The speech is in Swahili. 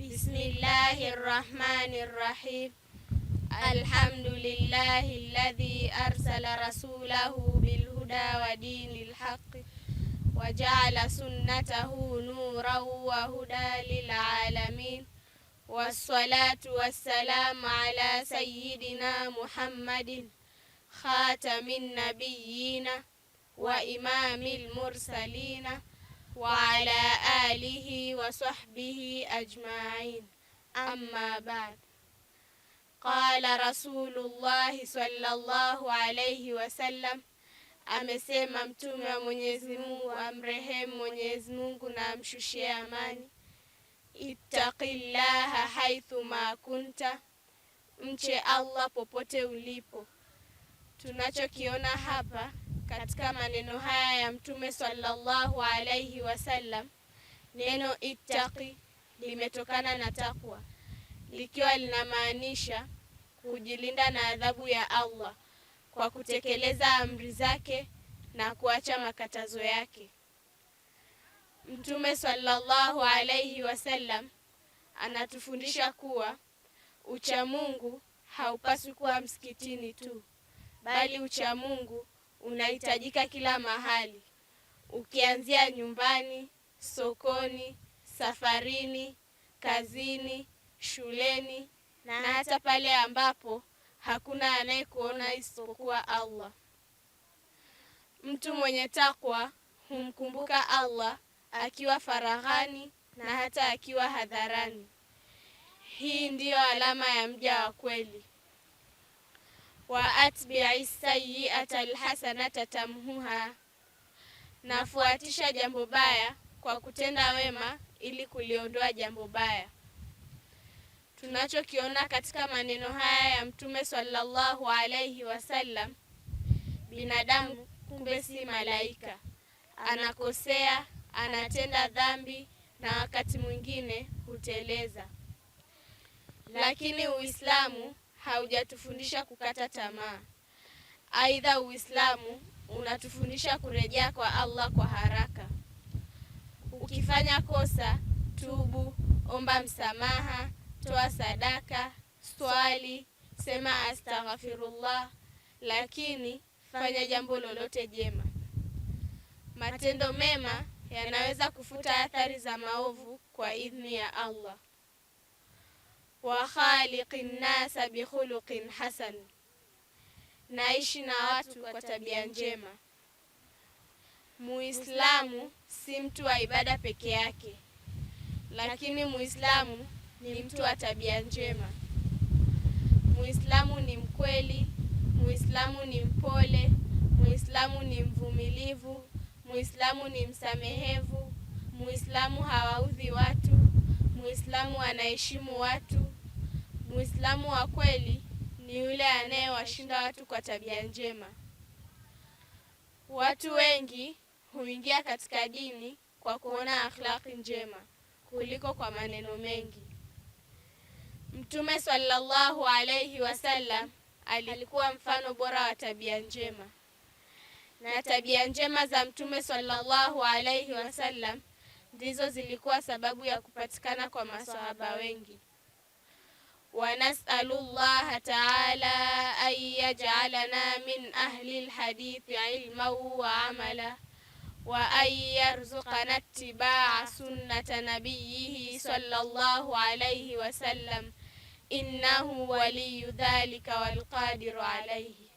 Bismillahir Rahmanir Rahim. Alhamdulillahi alladhi arsala rasulahu bilhuda wa dinil haqqi wa ja'ala sunnatahu nuran wa huda lil alamin. Wassalatu wassalamu ala sayyidina Muhammadin khatamin nabiyyina wa imamil mursalina wa ala alihi wa sahbihi ajma'in. Amma ba'd. Qala Rasulullahi sallallahu alayhi wasallam, amesema mtume wa Mwenyezi Mungu, amrehemu Mwenyezi Mungu na amshushie amani, ittaqillaha haithu ma kunta, mche Allah popote ulipo. Tunachokiona hapa katika maneno haya ya mtume sallallahu alayhi wasallam, neno ittaqi limetokana na takwa, likiwa linamaanisha kujilinda na adhabu ya Allah kwa kutekeleza amri zake na kuacha makatazo yake. Mtume sallallahu alayhi wasallam anatufundisha kuwa uchamungu haupaswi kuwa msikitini tu, bali uchamungu unahitajika kila mahali, ukianzia nyumbani, sokoni, safarini, kazini, shuleni na hata pale ambapo hakuna anayekuona isipokuwa Allah. Mtu mwenye takwa humkumbuka Allah akiwa faraghani na hata akiwa hadharani. Hii ndiyo alama ya mja wa kweli. Wa atbi'i sayyi'ata alhasanata tamhuha, nafuatisha jambo baya kwa kutenda wema ili kuliondoa jambo baya. Tunachokiona katika maneno haya ya mtume sallallahu alayhi wasallam, binadamu kumbe si malaika, anakosea, anatenda dhambi na wakati mwingine huteleza. Lakini Uislamu haujatufundisha kukata tamaa. Aidha, Uislamu unatufundisha kurejea kwa Allah kwa haraka. Ukifanya kosa, tubu, omba msamaha, toa sadaka, swali, sema astaghfirullah, lakini fanya jambo lolote jema. Matendo mema yanaweza kufuta athari za maovu kwa idhni ya Allah. Wa khaliqin nasa bi khuluqin hasan, naishi na watu kwa tabia njema. Muislamu si mtu wa ibada peke yake, lakini Muislamu ni mtu wa tabia njema. Muislamu ni mkweli, Muislamu ni mpole, Muislamu ni mvumilivu, Muislamu ni msamehevu, Muislamu hawaudhi watu, Muislamu anaheshimu watu. Muislamu wa kweli ni yule anayewashinda watu kwa tabia njema. Watu wengi huingia katika dini kwa kuona akhlaqi njema kuliko kwa maneno mengi. Mtume sallallahu alayhi wasallam alikuwa mfano bora wa tabia njema, na tabia njema za Mtume sallallahu alayhi wasallam ndizo zilikuwa sababu ya kupatikana kwa maswahaba wengi. Wa nas'alullaha ta'ala an yaj'alana min ahli alhadith ilman wa amala wa an yarzuqana ittiba'a sunnata nabiyhi sallallahu alayhi wasallam, innahu waliyyu dhalika wal qadiru alayhi.